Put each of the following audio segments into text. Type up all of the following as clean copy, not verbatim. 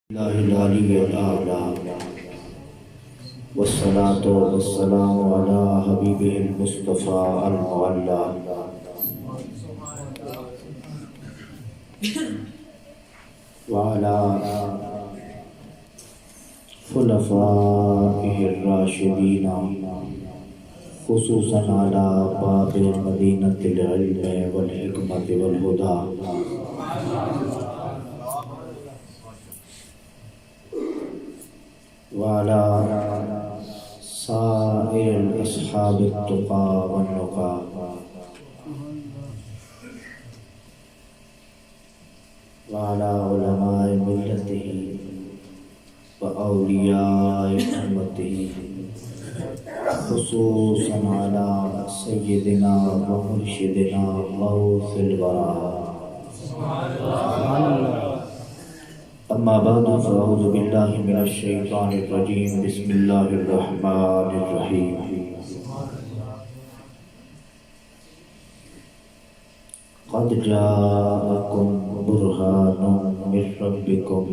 اللہ العلی الاعلی والصلاة والسلام علی حبیبہ المصطفیٰ المعلی وعلی خلفائہ الراشدین خصوصاً علی باب مدینۃ العلم والحکمت والہدی وعلى سائر الأصحاب التقى والنقى وعلى علماء ملته وأولياء أمته خصوصا على سيدنا ومرشدنا غوث الورى اما بعد فاعوذ باللہ من الشیطان الرجیم بسم اللہ الرحمن الرحیم قد جاءکم برہان من ربکم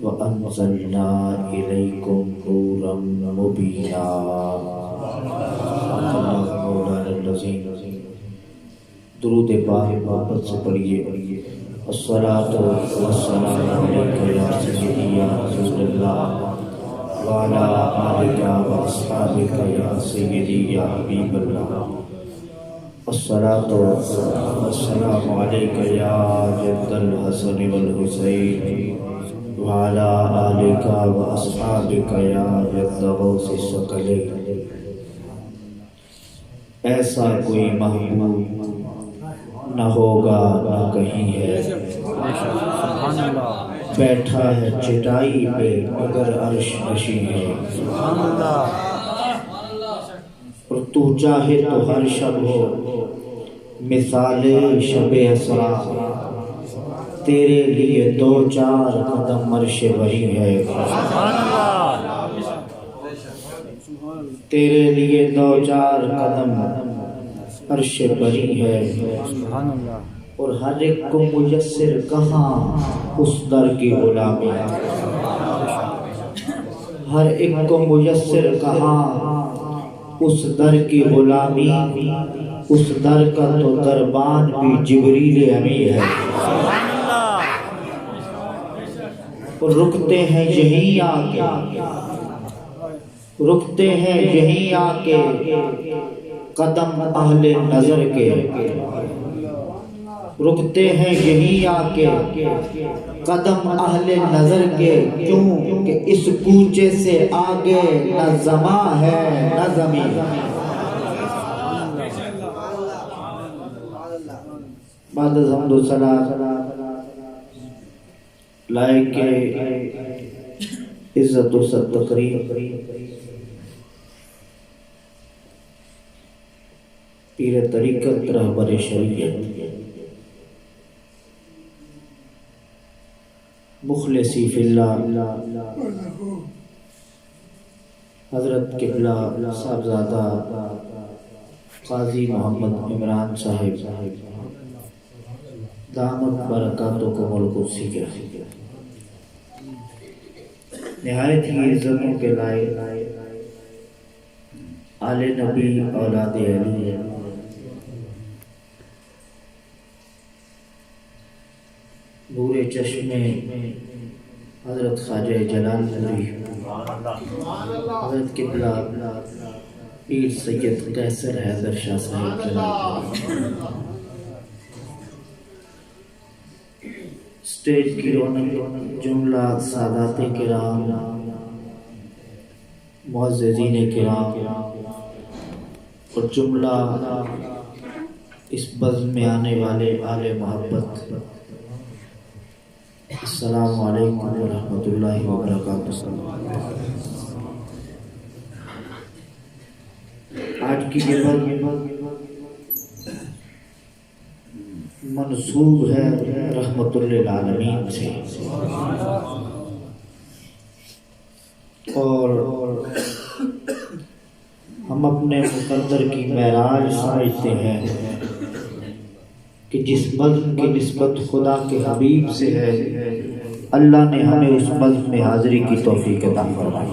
وانزلنا الیکم نورا مبینا مولانا العظیم۔ درود پاک محبت سے پڑھیے الصلاة والسلام علیکہ یا سیدی یا رسول اللہ وعلی آلکہ واصحابکہ یا سیدی یا حبیب اللہ۔ الصلاة والسلام علیکہ یا جد الحسن والحسین وعلی آلکہ واصحابکہ یا جد غوث الثقلین۔ ایسا کوئی محبوب نہ ہوگا نہ کہیں ہے، بیٹھا ہے چٹائی پہ مگر عرش نشیں ہے، اور تو چاہے تو ہر شب ہو مثال شب اسرا، تیرے لیے دو چار قدم عرش بری ہے، تیرے لیے دو چار قدم عرش بری ہے، اور ہر ایک کو میسر کہاں اس در کی غلامی، ہر ایک کو میسر کہاں اس در کی غلامی، اس در کا تو دربان بھی جبریل امی ہے، اور رکتے ہیں یہیں آ کے، رکتے ہیں یہیں آ کے قدم اہل نظر کے، رکتے ہیں یہیں آ کے قدم اہل نظر کے، کیوں کہ اس کوچے سے آگے نہ زماں ہے نہ زمین۔ بعد از حمد و ثنا لائق عزت و صد تقریب پیر طریقت رہبر شریعت مخلصی فی اللہ حضرت قبلہ صاحبزادہ قاضی محمد عمران صاحب دامت برکاتکم القدسی کے نہایت ہی عزتوں کے لائق آل نبی اولاد علی نور چشم حضرت خواجہ جلال پوری حضرت قبلہ پیر سید قیصر حیدر شاہ صاحب جلال پوری، سٹیج کی رونق جملہ سادات کرام معززین کرام اور جملہ اس بزم میں آنے والے آل محبت، السلام علیکم ورحمۃ اللہ وبرکاتہ۔ آج کی یہ منسوب ہے رحمت للعالمین سے، اور ہم اپنے مقدر کی معراج سمجھتے ہیں کہ جس بزم کی نسبت خدا کے حبیب سے ہے اللہ نے ہمیں اس بزم میں حاضری کی توفیق عطا فرمائی۔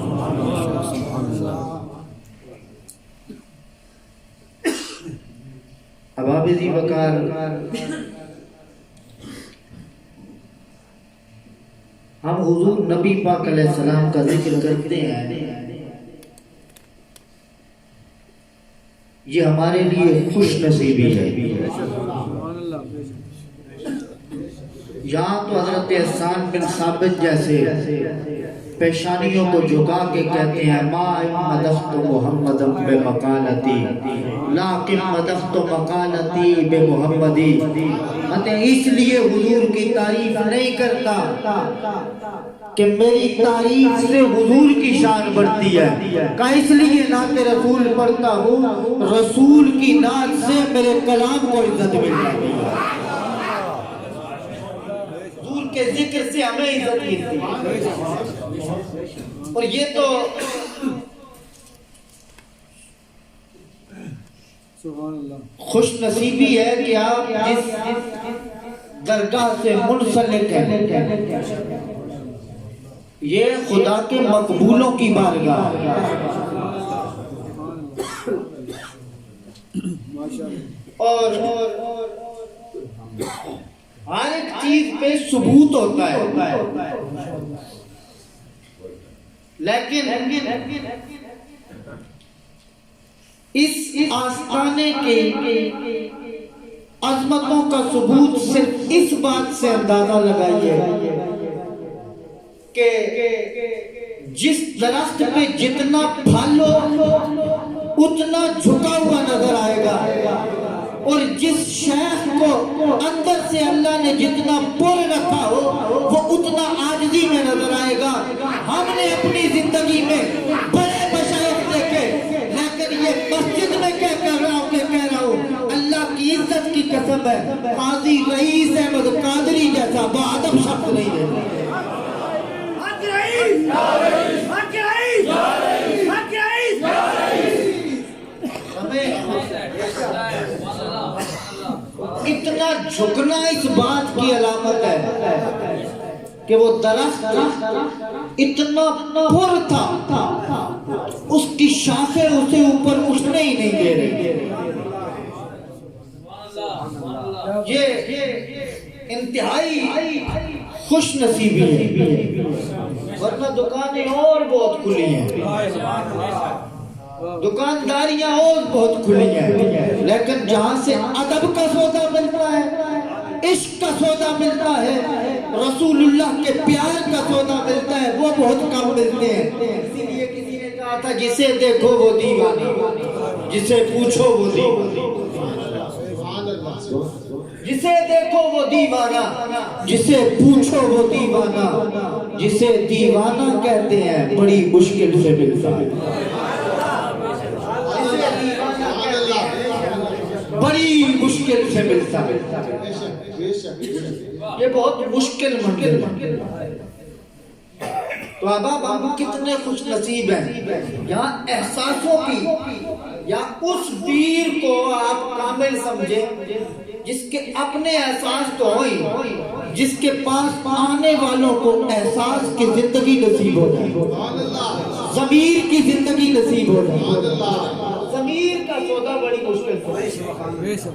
اب ذی وقار ہم حضور نبی پاک علیہ السلام کا ذکر کرتے ہیں، یہ ہمارے لیے خوش نصیبی ہے۔ یہاں تو حضرت حسان بن ثابت جیسے پیشانیوں کو جھکا کے کہتے ہیں ما مدحت محمدم بے مقالتی لاکن مدحت مقالتی بے محمدی۔ میں اس لیے حضور کی تعریف نہیں کرتا کہ میری تعریف سے حضور کی شان بڑھتی ہے، کہ اس لیے نعت رسول پڑھتا ہوں، رسول کی نعت سے میرے کلام کو عزت مل جاتی ہے، حضور کے ذکر سے ہمیں عزت ملتی ہے۔ اور یہ تو خوش نصیبی ہے کہ آپ جس درگاہ سے منسلک ہیں، یہ خدا کے مقبولوں کی بارگاہ ہے، اور ہر ایک چیز پہ ثبوت ہوتا ہے، لیکن اس آستانے کے عظمتوں کا ثبوت صرف اس بات سے اندازہ لگائیے کہ جس درخت پہ جتنا پھل ہو اتنا جھکا ہوا نظر آئے گا، اور جس شیخ کو اندر سے اللہ نے جتنا پر رکھا ہو وہ اتنا عاجزی میں نظر آئے گا۔ ہم نے اپنی زندگی میں بڑے مشائخ دیکھے، لیکن یہ مسجد میں کہہ رہا ہوں اللہ کی عزت کی قسم ہے، قاضی رئیس احمد قادری جیسا باادب شخص نہیں ہے۔ اتنا جھکنا اس بات کی علامت ہے کہ وہ درخت اتنا پر تھا، اس کی شاخیں اسے اوپر اٹھنے ہی نہیں دے رہی۔ یہ انتہائی خوش نصیبی ہے، ورنہ دکانیں اور بہت کھلی ہیں، دکانداریاں اور بہت کھلی ہیں، لیکن جہاں سے ادب کا سودا ملتا ہے، عشق کا سودا ملتا ہے، رسول اللہ کے پیار کا سودا ملتا ہے، وہ بہت کم ملتے ہیں۔ اسی لیے کسی نے کہا تھا جسے دیکھو وہ دیوانہ، جسے پوچھو وہ دیوانہ، جسے دیکھو وہ دیوانہ، جسے پوچھو وہ دیوانہ، جسے دیوانہ کہتے ہیں بڑی مشکل سے ملتا ہے، بڑی مشکل سے ملتا ہے، یہ بہت مشکل منزل ہے۔ تو اب ہم کتنے خوش نصیب ہیں، یہاں احساسوں کی یا اس پیر کو آپ کامل سمجھیں جس کے اپنے احساس تو ہوئی، جس کے پاس آنے والوں کو احساس کی زندگی نصیب ہو جائے، ضمیر کی زندگی نصیب ہو جائے۔ ضمیر کا سودا بڑی مشکل سے،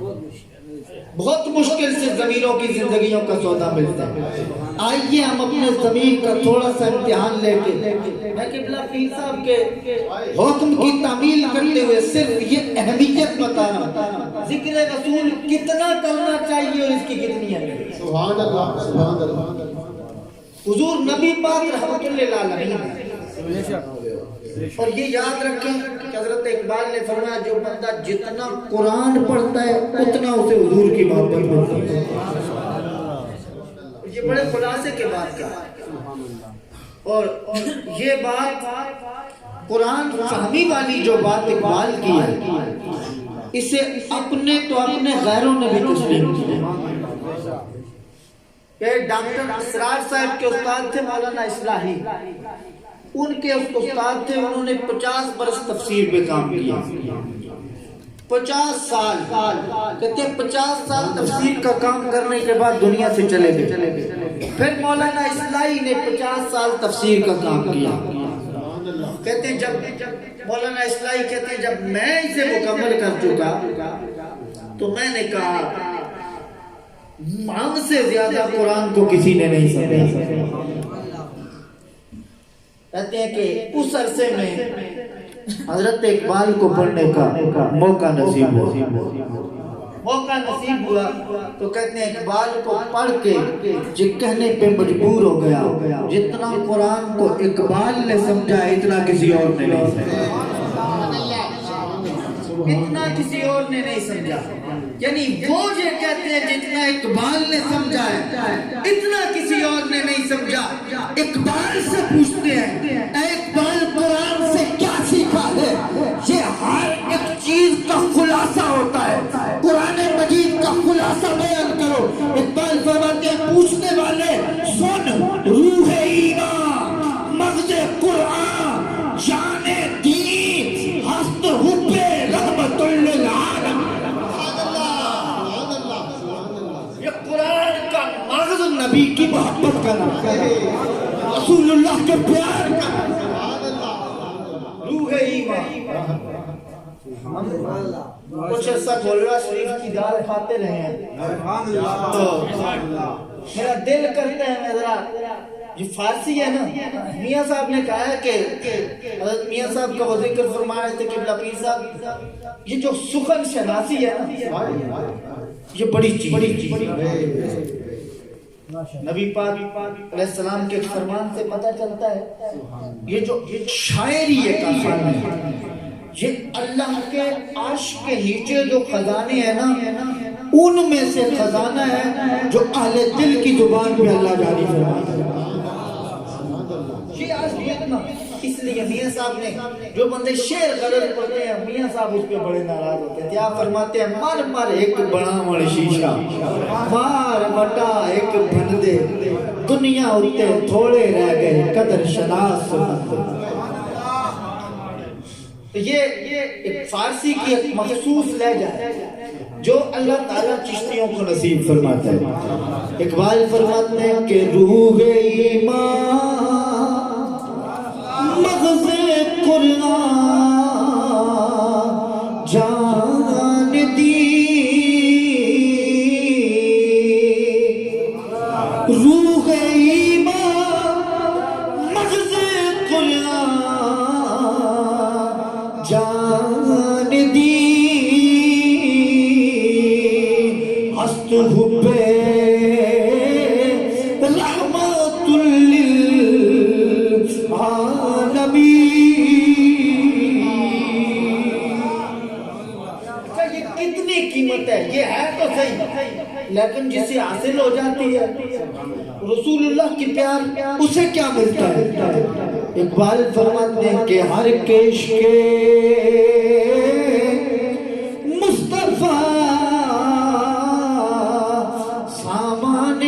بہت مشکل سے ضمیروں کی زندگیوں کا سودا ملتا ہے۔ آئیے ہم اپنے ضمیر کا تھوڑا سا امتحان لے کے، میں قبلہ پیر صاحب کے حکم کی تعمیل کرتے ہوئے صرف یہ اہمیت بتا رہا ہوں، ذکر رسول کتنا کرنا چاہیے اور اس کی کتنی اہمیت۔ سبحان اللہ، سبحان اللہ۔ حضور نبی پاک رحمت للعالمین ہے، اور یہ یاد رکھیں کہ حضرت اقبال نے فرمایا جو بندہ جتنا قرآن پڑھتا ہے اتنا اسے حضور کی محبت ملتی ہے۔ یہ بڑے خلاصے کے بات کا، اور یہ بات قرآن فہمی والی جو بات اقبال کی ہے، اسے اپنے تو اپنے غیروں نے بھی تسلیم کیا۔ ڈاکٹر اسرار صاحب کے استاد تھے مولانا اصلاحی، ان کے استاد تھے، انہوں نے 50 برس تفسیر پہ کام کیا، 50 سال، کہتے ہیں 50 سال تفسیر کا کام کرنے کے بعد دنیا سے چلے گئے۔ پھر مولانا اصلاحی نے 50 سال تفسیر کا کام کیا. کہتے ہیں جب مولانا اصلاحی کہتے ہیں جب میں اسے مکمل کر چکا تو میں نے کہا ہم سے زیادہ قرآن کو کسی نے نہیں سمجھا. کہتے ہیں کہ اس عرصے میں حضرت اقبال کو پڑھنے کا موقع نصیب ہوا تو کہتے ہیں اقبال کو پڑھ کے جو کہنے پہ مجبور ہو گیا جتنا قرآن کو اقبال نے سمجھا اتنا کسی اور نے نہیں سمجھا. اتنا کسی اور نے نہیں سمجھا. یعنی وہ یہ کہتے ہیں جتنا اقبال نے سمجھا ہے اتنا کسی اور نے نہیں سمجھا. اقبال سے پوچھتے ہیں اے اقبال قرآن سے کیا سیکھا ہے؟ یہ ہر ایک چیز کا خلاصہ ہوتا ہے. قرآن مجید کا خلاصہ بیان کرو. اقبال فرماتے ہیں پوچھنے والے سن روح ایمان مغز قرآن جان دین ہست حب رحمت للعالم. یہ قرآن کا مغز نبی کی محبت کا نام ہے رسول اللہ کے پیار کا روح ایمان. کچھ عرصہ کھولوا شریف کی دال کھاتے رہے ہیں تو میرا دل کرتا ہے میں ذرا یہ فارسی ہے نا. میاں صاحب نے کہا ہے کہ حضرت میاں صاحب کا وہ ذکر فرما رہے تھے کہ پیر صاحب یہ جو سخن شناسی ہے نا یہ بڑی چیز نبی پاک علیہ السلام کے فرمان سے پتہ چلتا ہے. یہ جو شاعری کا فن ہے یہ اللہ کے عرش کے نیچے جو خزانے ہیں نا ان میں سے خزانہ ہے جو اہل دل کی زبان پہ اللہ جاری فرماتا ہے. اس لیے میاں صاحب نے جو بندے شعر غلط پڑھتے ہیں میاں صاحب اس پہ بڑے ناراض ہوتے ہیں. آپ فرماتے ہیں مر مر ایک بڑا مڑ شیشہ مار مٹا ایک بن دے دنیا ہوتے تھوڑے رہ گئے قدر شناس سنت. تو یہ ایک فارسی کی ایک مخصوص لہجہ ہے جو اللہ تعالیٰ چشتیوں کو نصیب فرماتا ہے. اقبال فرماتے ہیں کہ روح ایمان مغز قرآن جان دی روح ایمان مغز قرآن جان دی ہست حب رحمت یہ ہے تو صحیح لیکن جسے حاصل ہو جاتی ہے رسول اللہ کی پیار اسے کیا ملتا ہے. اقبال فرماتے ہیں کہ ہر کیش کے مصطفیٰ سامان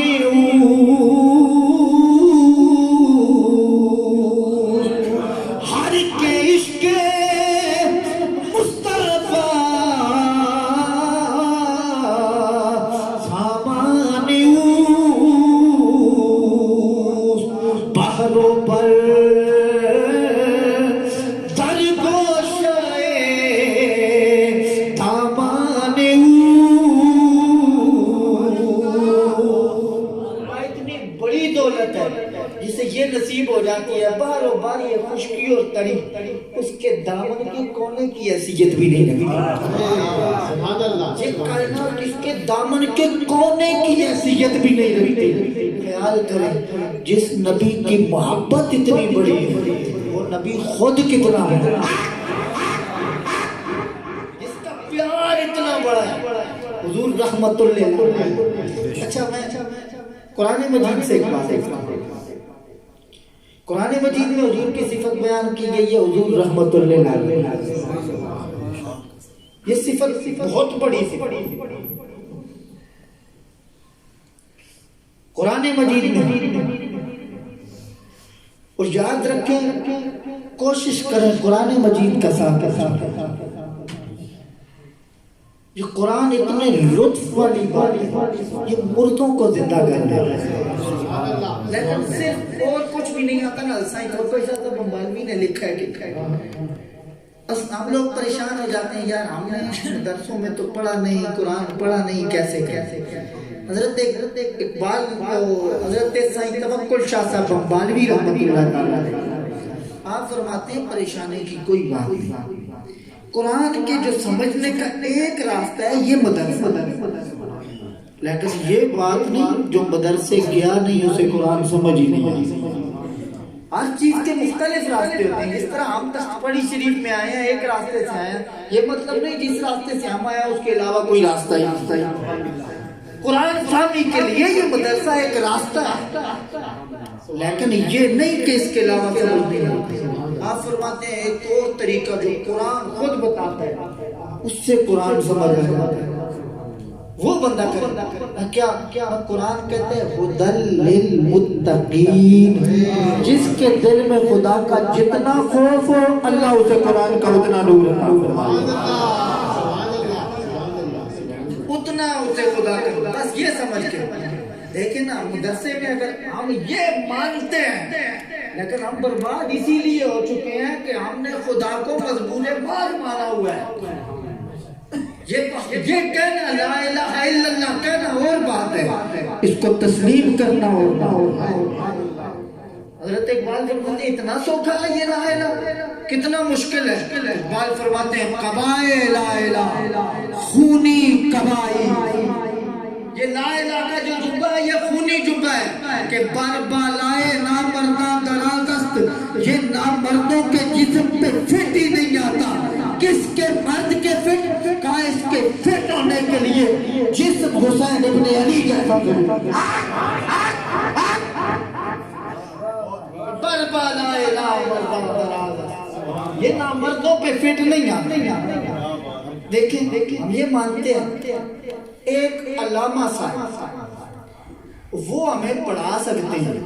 ہر کیش کے جسے یہ نصیب ہو جاتی ہے بار و بار یہ خشکی اور تری اس کے دامن کے کونے کی حیثیت بھی نہیں رکھتی. یہ کائنات اس کے دامن کے کونے کی حیثیت بھی نہیں رکھتی. خیال کریں جس نبی کی محبت اتنی بڑی ہے وہ نبی خود کتنا ہے جس کا پیار اتنا بڑا ہے حضور رحمت اللہ. اچھا میں قرآن مجید سے ایک بات ہے. قرآن مجید میں حضور کی صفت بیان کی گئی ہے حضور رحمت اللہ. یہ صفت بہت بڑی صفت قرآن مجید میں. اور یاد رکھیں کوشش کریں قرآن مجید کا ساتھ. یہ قرآن اتنے لطف والی بات ہے یہ مردوں کو زندہ کر دیتا ہے. لیکن صرف اور کچھ بھی نہیں آتا نا. سائیں پروفیسر صاحب بمبالوی نے لکھا ہے کہ ہم لوگ پریشان ہو جاتے ہیں یار ہم نے درسوں میں تو پڑھا نہیں, قرآن پڑھا نہیں, کیسے حضرت اقبال حضرت سائیں توکل شاہ صاحب بمبالوی رحمۃ اللہ تعالی آپ فرماتے ہیں پریشانی کی کوئی بات نہیں, قرآن کے جو سمجھنے کا ایک راستہ ہے یہ مدرسہ, لیکن یہ بات نہیں جو مدرسے گیا نہیں اسے قرآن سمجھ ہی نہیں آئی. ہر چیز کے مختلف راستے ہوتے ہیں. جس طرح ہم پڑی شریف میں آئے ہیں ایک راستے سے آئے ہیں, یہ مطلب نہیں جس راستے سے ہم آئے ہیں اس کے علاوہ کوئی راستہ ہی. قرآن فہمی کے لیے یہ مدرسہ ایک راستہ ہے, لیکن یہ نہیں کہ اس کے علاوہ سمجھ نہیں ہوتی. آپ فرماتے ہیں ایک اور طریقہ جو قرآن خود بتاتا ہے اس سے قرآن سمجھ آتا ہے, وہ بندہ کرے کیا قرآن کہتے ہیں ہدی للمتقین, جس کے دل میں خدا کا جتنا خوف ہو اللہ اسے قرآن کا اتنا نور عطا فرمائے, اتنا اسے خدا کا. بس یہ سمجھ کے دیکھیں نا مدرسے میں اگر ہم یہ مانتے ہیں لیکن ہم برباد اسی لیے ہو چکے ہیں کہ ہم نے خدا کو مضمون مال مانا ہوا ہے. یہ کہنا لا الہ الا اللہ کہنا اور بات ہے, اس کو تسلیم کرنا ہوگا. حضرت اقبال فرماتے ہیں اتنا سوکھا ہے یہ لا الہ, کتنا مشکل ہے. اقبال فرماتے ہیں قبائے لا الہ خونی قبائی, یہ لا الہ کا جو جملہ ہے یہ خونی جملہ ہے کہ بربالائے نامرداں درازست, یہ نامردوں کے جسم پہ فٹ ہی نہیں آتا. کس کے مرد کے فٹ کا اس کے فٹ ہونے کے لیے جسم حسین ابن علی جیسا بربالائے نامرداں درازست, یہ نامردوں پہ فٹ نہیں آتا. دیکھیں ہم یہ مانتے ہیں ایک علامہ صاحب وہ ہمیں پڑھا سکتے ہیں,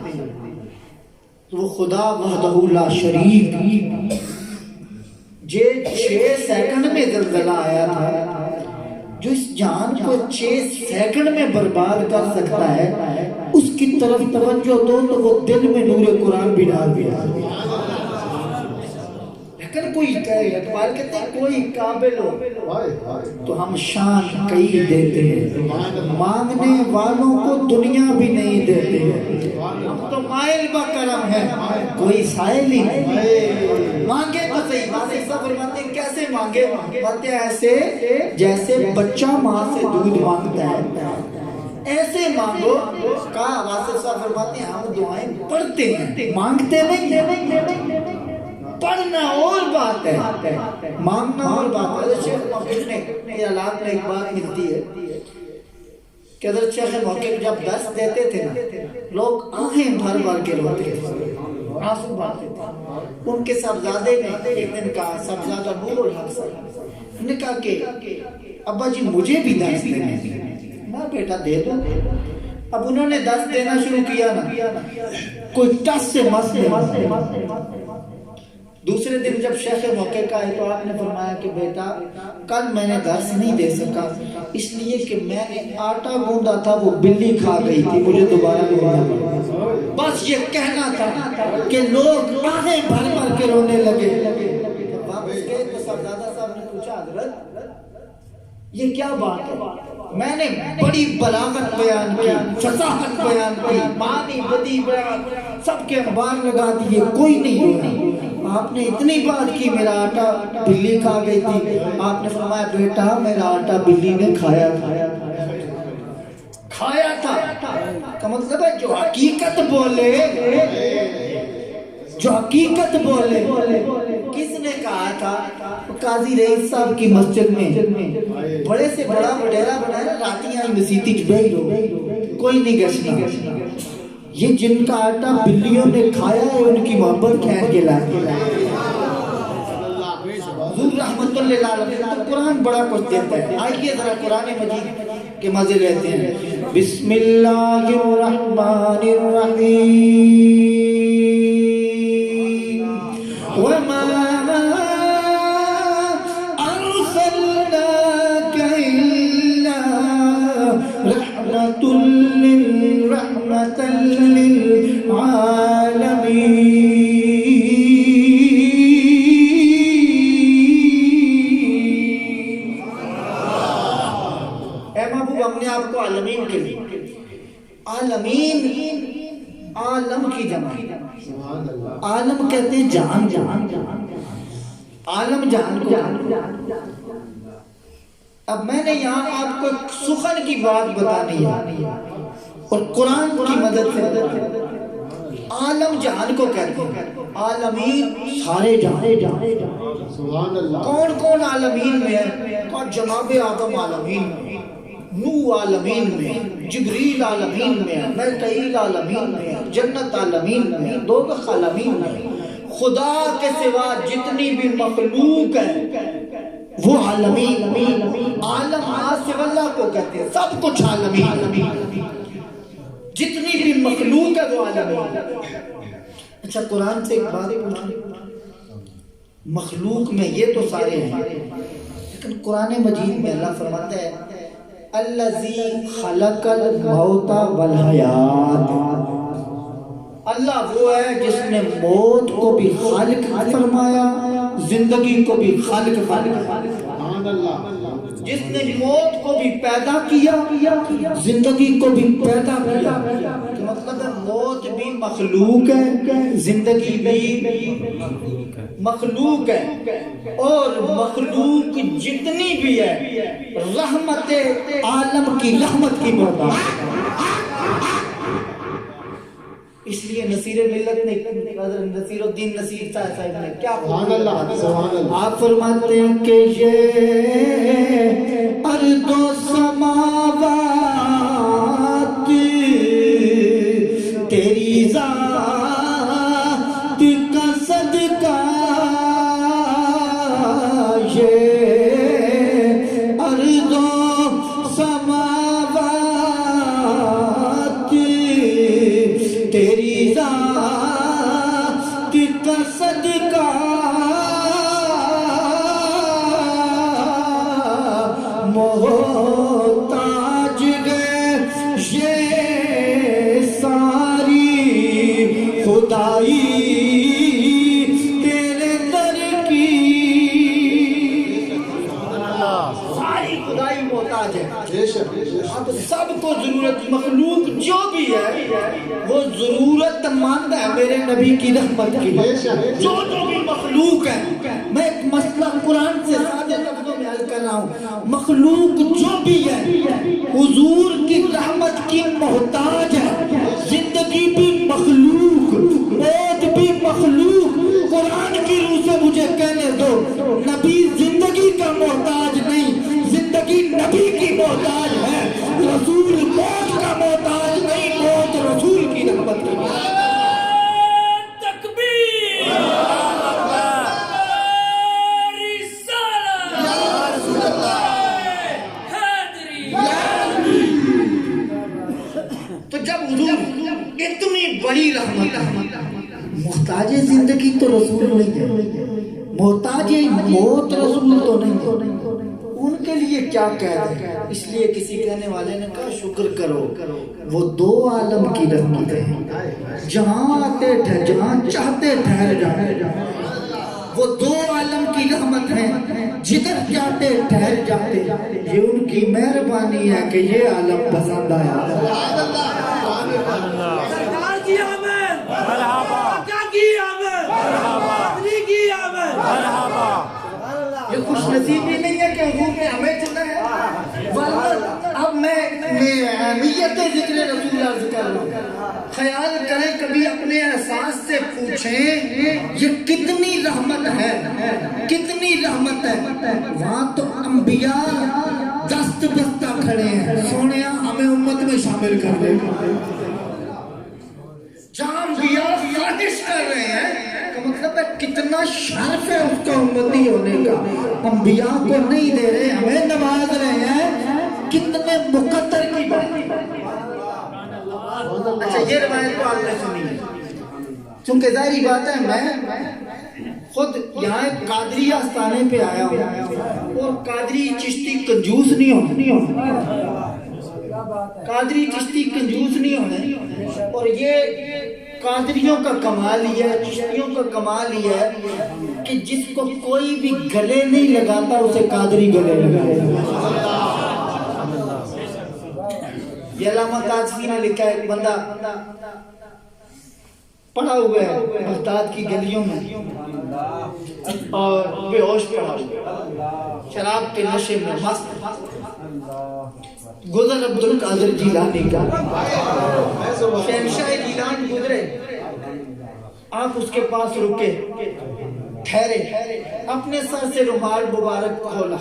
وہ خدا وحدہ لا شریک یہ 6 سیکنڈ میں زلزلہ آیا تھا, جو اس جان کو 6 سیکنڈ میں برباد کر سکتا ہے, اس کی طرف توجہ دو تو وہ دل میں نور قرآن بھی ڈال دیا. لیکن کوئی اقبال کہتے ہیں کوئی قابل ہو تو ہم شان کئی دیتے ہیں, مانگنے والوں کو دنیا بھی نہیں دیتے ہیں. ہم تو مائل با کرم ہے کوئی سائل ہی نہیں. مانگے تو صحیح, واضح صاحب فرماتے ہیں کیسے مانگے, باتیں ایسے جیسے بچہ ماں سے دودھ مانگتا ہے ایسے مانگو. کہا واضح صاحب فرماتے ہیں ہم دعائیں پڑھتے ہیں مانگتے نہیں. پڑھنا اور بات ہے, مانگنا اور بات ہے. شیخ محقق نے یہ حالات میں ایک بات ملتی ہے کہ حضرت شیخ محقق جب درس دیتے تھے نا لوگ آنکھیں بھر بھر کے روتے تھے, آنسو بہاتے تھے. ان کے صاحبزادے نے ایک دن کہا, صاحبزادہ نور الحق صاحب, انہوں نے کہا کہ ابا جی مجھے بھی درس دینا ہے. میں بیٹا دے دو. اب انہوں نے درس دینا شروع کیا نا, کوئی ٹس سے مس دے. دوسرے دن جب شیخ محقق آئے تو آپ نے فرمایا کہ بیٹا کل میں نے درس نہیں دے سکا اس لیے کہ میں نے آٹا گوندا تھا وہ بلی کھا گئی تھی, مجھے دوبارہ گوندنا پڑا. بس یہ کہنا تھا کہ لوگ آہیں بھر بھر کے رونے لگے. واپس گئے تو صاحبزادہ صاحب نے پوچھا حضرت یہ کیا بات ہے؟ میں نے بڑی بلاغت بیان کی, فصاحت بیان کی, معنی بدی بیان, سب کے انبار لگا دیے, کوئی نہیں رویا. آپ نے اتنی بات کی میرا آٹا بلی کھا گئی تھی. آپ نے فرمایا بیٹا میرا آٹا بلی نے کھایا تھا. کا مطلب ہے جو حقیقت بولے, جو حقیقت بولے. کس نے کہا تھا؟ قاضی رئیس صاحب کی مسجد میں بڑے سے بڑا ڈیرا بنایا, راتیاں مسیتی چبئی لو کوئی نہیں گشنا. یہ جن کا آٹا بلیوں نے کھایا ہے ان کی محبت کھین کے لائے. حضور رحمت اللہ علیہ تو قرآن بڑا کچھ دیتا ہے. آئیے ذرا قرآن مجید کے مزے لیتے ہیں. بسم اللہ الرحمن الرحیم. وما أرسلناك إلا رحمة للعالمين. عالم کہتے ہیں جان، عالم جان کو۔ اب میں نے یہاں آپ کو ایک سخن کی بات بتانی ہے اور قرآن کی مدد سے۔ عالم جہان کو کہتے ہیں، عالمین سارے جہان۔ کون کون عالمین میں ہے؟ اور جناب آدم عالمین میں، نوح عالمین میں، جبریل عالمین میں، میکائیل عالمین میں، جنت عالمین میں، دوزخ عالمین میں۔ خدا کے سوا جتنی بھی مخلوق ہے وہ عالمین۔ عالم آصف اللہ کو کہتے ہیں، سب کچھ عالمین، جتنی بھی مخلوق ہے وہ عالمین۔ اچھا قرآن سے ایک بات پوچھیں، مخلوق میں یہ تو سارے ہیں، لیکن قرآن مجید میں اللہ فرماتا ہے الذی خلق الموت والحیات۔ اللہ وہ ہے جس نے موت کو بھی خالق فرمایا، زندگی کو بھی خالق فرمایا۔ جس نے موت کو بھی پیدا کیا، زندگی کو بھی پیدا کیا۔ مطلب ہے موت بھی مخلوق ہے، زندگی بھی مخلوق ہے، اور مخلوق جتنی بھی ہے رحمت عالم کی، رحمت کی محتاج۔ اس لیے نصیر ملت نے، نصیر الدین نصیر صاحب نے کیا فرمایا؟ آپ فرماتے ہیں کہ یہ ارض و سماوات تیری ذات کا صدقہ، یہ ارض و سماوات تیری ذات کا صدقہ، محتاج ہے یہ ساری خدائی تیرے در کی، ساری خدائی محتاج ہے۔ اب سب کو ضرورت، مخلوق جو بھی ہے وہ ضرورت مند ہے میرے نبی کی رحمت کی۔ جو بھی مخلوق ہے، میں ایک مسئلہ قرآن سے سادہ لفظوں میں حل کر رہا ہوں، مخلوق جو بھی ہے حضور کی رحمت کی محتاج ہے۔ زندگی بھی مخلوق، موت بھی مخلوق۔ قرآن کی روح سے مجھے کہنے دو، نبی زندگی کا محتاج نہیں، زندگی نبی کی محتاج ہے، رسول موت کا محتاج نہیں، موت رسول کی رحمت کی محتاج۔ تکبیر، رسالت، یا رسول اللہ، حیدری۔ تو جب حضور اتنی بڑی رحمت، محتاج زندگی تو رسول نہیں ہے، محتاج موت رسول تو نہیں ہے، ان کے لیے کیا کہہ دیں؟ اس لیے کسی کہنے والے نے کہا شکر کرو، وہ دو عالم کی رحمت ہے، جہاں آتے جہاں چاہتے ٹھہر جائے، وہ دو عالم کی رحمت ہے، جدھر جاتے ٹھہر جاتے، یہ ان کی مہربانی ہے کہ یہ عالم پسند آیا۔ سرکار کی آمد، مرحبا، آقا کی آمد، مرحبا، اپنی کی آمد، مرحبا۔ یہ خوش نصیبی نہیں ہے کہ حضور نے ہمیں چنا ہے، اب میں اہمیت ذکر رسول عرض کر رہا ہوں۔ خیال کریں، کبھی اپنے احساس سے پوچھیں یہ کتنی رحمت ہے، کتنی رحمت ہے۔ وہاں تو انبیاء دست بستہ کھڑے ہیں، سونیا ہمیں امت میں شامل کر دے۔ جہاں انبیاء خواہش کر رہے ہیں، مطلب ہے کتنا شرف ہے اس کا امتی ہونے کا، انبیاء کو نہیں دے رہے، ہمیں نواز رہے ہیں، کتنے مقدر کی بات۔ اچھا یہ روایت تو آپ نے سنی ہے، چونکہ ظاہری بات ہے میں خود یہاں ایک قادری آستانے پہ آیا ہوں، اور قادری چشتی کنجوس نہیں ہونا، قادری چشتی کنجوس نہیں ہونا، اور یہ قادریوں کا کمال یہ ہے، چشتیوں کا کمال یہ ہے کہ جس کو کوئی بھی گلے نہیں لگاتا اسے قادری گلے لگائے۔ یہ علامہ تاجفی نے لکھا ہے، ایک بندہ پڑا ہوا ہے بغداد کی گلیوں میں اور بے ہوش پڑا ہوا، شراب کے نشے میں مست، گزر عبد القادر جیلانی کا، شہنشاہ جیلان گزرے، آپ اس کے پاس رکے، ٹھہرے، اپنے سر سے رومال مبارک کھولا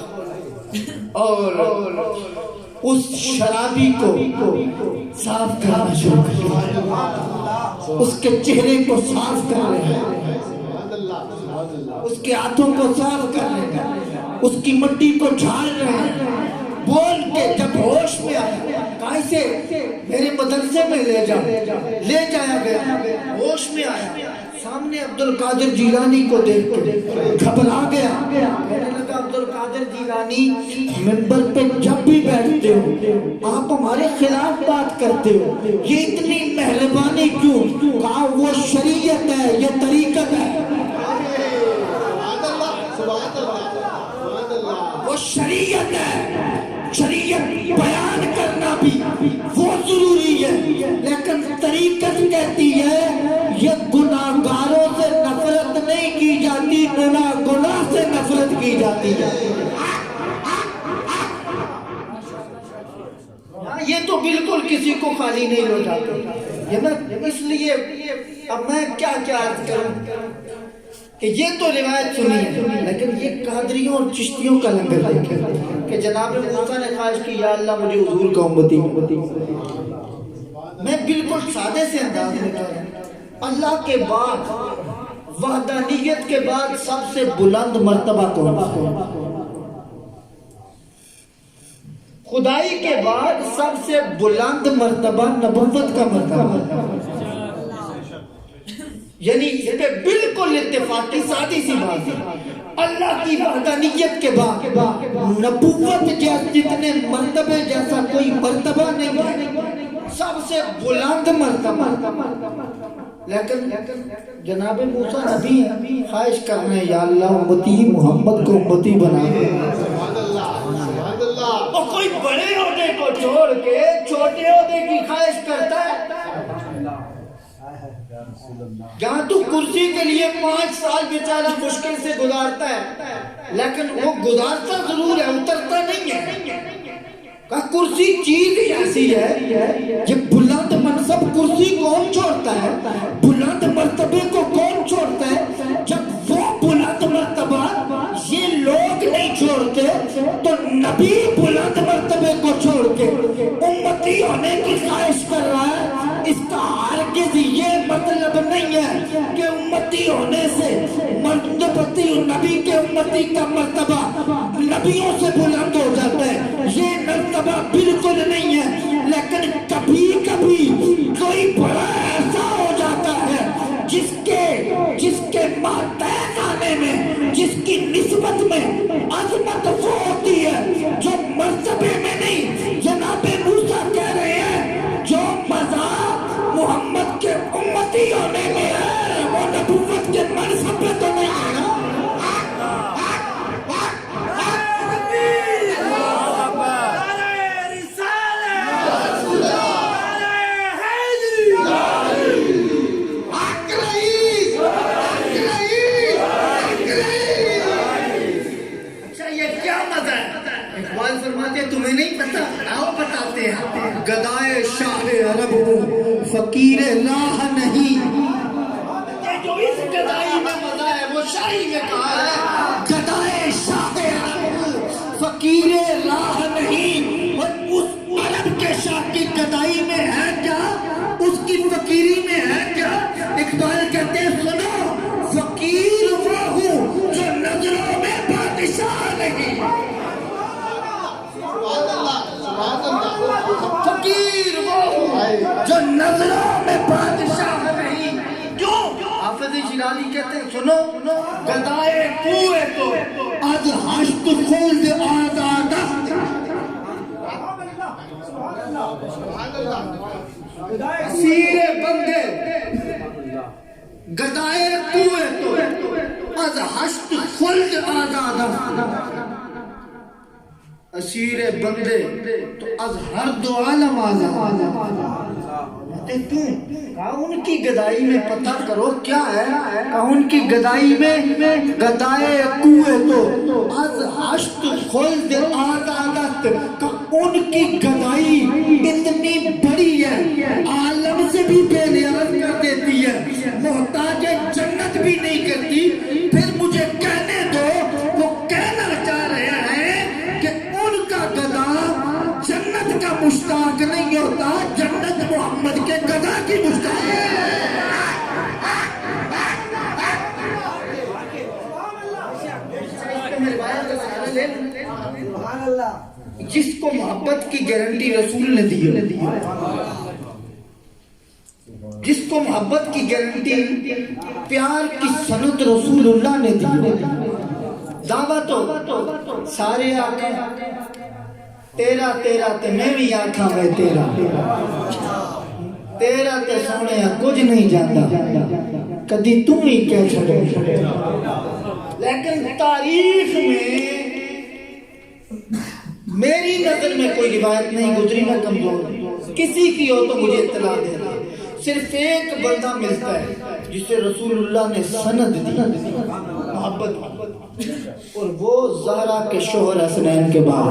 اور اس شرابی کو صاف کرنا شروع کیا، اس کے چہرے کو صاف کر رہے ہیں، اس کے ہاتھوں کو صاف کر رہے ہیں، اس کی مٹی کو جھاڑ رہے ہیں، بول کے جب ہوش میں آیا، کہیں سے میرے مدرسے میں لے جایا گیا، ہوش میں آیا، سامنے عبد القادر جیلانی کو دیکھ کے گھبرا گیا، کہنے لگا عبد القادر جیلانی منبر پہ جب بھی بیٹھتے ہو آپ ہمارے خلاف بات کرتے ہو، یہ اتنی مہربانی کیوں؟ کہا وہ شریعت ہے، یہ طریقت ہے، وہ شریعت ہے، شریعت بیان کرنا بھی وہ ضروری ہے، لیکن طریقت کہتی ہے یہ گناہگاروں سے نفرت نہیں کی جاتی، گناہ سے نفرت کی جاتی ہے۔ یہ تو بالکل کسی کو خالی نہیں لوٹاتے، یہ میں اس لیے اب میں کیا عرض کروں کہ یہ تو روایت سنی ہے، لیکن یہ قادریوں اور چشتیوں کا لنگر دیکھیں کہ جناب موسیٰ نے خواہش کی یا اللہ مجھے حضور کا امتی، میں بالکل سادے سے انداز میں کہہ رہا ہوں، اللہ کے بعد وحدانیت کے بعد سب سے بلند مرتبہ کون سا؟ خدائی کے بعد سب سے بلند مرتبہ نبوت کا مرتبہ، یعنی اس پہ بالکل اتفاقی سادی سی بات ہے، اللہ کی وحدانیت کے بعد نبوت جتنے مرتبے جیسا کوئی مرتبہ نہیں ہے، سب سے بلند مرتبہ، لیکن جناب موسیٰ نبی ہیں، خواہش کرنے یا اللہ امتی محمد کو امتی بنا دے، اور کوئی بڑے عہدے کو چھوڑ کے چھوٹے عہدے کی خواہش کرتا ہے، جہاں تو کرسی کے لیے 5 سال بیچارہ مشکل سے گزارتا ہے، لیکن وہ گزارتا ضرور ہے، اترتا نہیں ہے، کہ کرسی چیز ایسی ہے، یہ بلند منصب کرسی کون چھوڑتا ہے، بلند مرتبے کو کون چھوڑتا ہے؟ جب وہ بلند مرتبہ یہ لوگ نہیں چھوڑتے تو نبی بلند مرتبے کو چھوڑ کے امتی ہونے کی خواہش کر رہا ہے، اس کا ہرگز یہ مطلب نہیں ہے کہ امتی ہونے سے نبی کے امتی کا مرتبہ نبیوں سے بلند ہو جاتا ہے، یہ مرتبہ بالکل نہیں ہے، لیکن کبھی کبھی کوئی بڑا ایسا ہو جاتا ہے جس کے ماتحت آنے میں، جس کی نسبت میں عظمت وہ ہوتی ہے جو مرتبے میں نہیں۔ جناب موسیٰ کہہ رہے ہیں جو مزہ محمد کے امتی ہونے میں ہے وہ نبوت کے منصب پہ تو نہیں ہے۔ تمہیں نہیں پتا؟ آؤ بتاتے ہیں، گدائے شاہ عرب ہوں فقیر راہ نہیں، یہ جو اس گدائی میں مزہ ہے وہ شاہی میں کہا ہے، گدائے شاہ عرب ہوں فقیر راہ نہیں، اور اس عرب کے شاہ کی گدائی میں ہے کیا، اس کی فقیری میں ہے کیا؟ اقبال کہتے ہیں سنو فقیر وہ ہوں جو نظروں میں بادشاہ نہیں، فقیر وہ جو نظروں میں بادشاہ نہیں، کیوں؟ حافظ شیرازی کہتے ہیں سنو گدائے کوئے تو از ہشت خلد آزادہ، اسیر بندے گدائے کوئے تو از ہشت خلد آزادہ، اسیر بندے تو از ہر دو عالم آزاد، کہا ان کی گدائی میں پتہ کرو کیا ہے. کہا ان کی گدائی میں گدائے کوئے تو از ہشت خلد آدادت. کہا ان کی گدائی اتنی بڑی ہے عالم سے بھی بے نیاز کر دیتی ہے, محتاج جنت بھی نہیں کرتی. پھر مجھے کہنے دو وہ کہنا چاہ رہے ہیں کہ ان کا گدا جنت کا مشتاق نہیں ہوتا, جنت محمد کے گدا کی مشتاق ہے. جس کو محبت کی گارنٹی رسول نے دی, جس کو محبت کی گارنٹی پیار کی سند رسول اللہ نے دی. دعوت تو سارے آقا تیرا تیرا تے میں بھی آکھاں میں تیرا, تیرا تے سونے کچھ نہیں جاتا کدی تم ہی کہہ چھڑے. لیکن تاریخ میں میری نظر میں کوئی روایت نہیں گزری, میں کمزور کسی کی ہو تو مجھے اطلاع دے دے. صرف ایک بندہ ملتا ہے جسے رسول اللہ نے سند دی محبت, اور وہ زہرا کے شوہر حسنین کے بعد.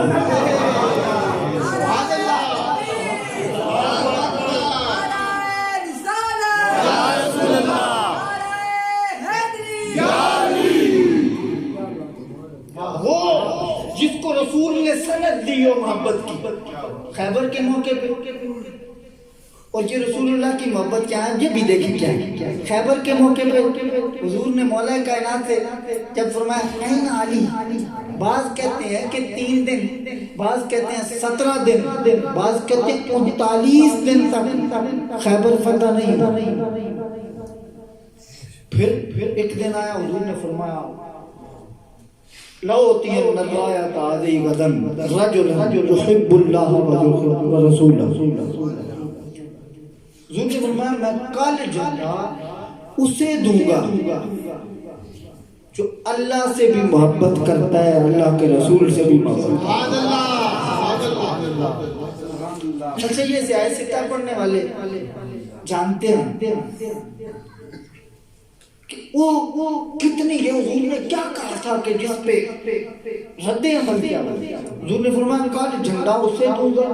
وہ جس کو رسول نے سند دی ہو محبت کی خیبر کے موقع پہ, اور یہ رسول اللہ کی محبت کیا ہے یہ بھی دیکھیں کیا ہے. خیبر کے موقع پہ حضور نے مولا کائنات سے جب فرمایا این علی, بعض کہتے ہیں کہ 3 دن, بعض کہتے ہیں 17 دن, بعض کہتے ہیں 39 دن تک خیبر فتح نہیں ہوا. پھر ایک دن آیا حضور نے فرمایا لوتی الرایۃ علی غدن رجل یحب اللہ ورسولہ. حضور نے فرمایا میں کل جھنڈا اسے دوں گا جو اللہ سے بھی محبت کرتا ہے, اللہ کے رسول سے بھی محبت کرتا ہے. اچھا یہ سیاہ ستہ پڑھنے والے جانتے ہیں کہ وہ کتنی ہے. حضور نے کیا کہا تھا کہ جس پہ رد عمل کیا, حضور نے فرمایا کل جھنڈا اسے دوں گا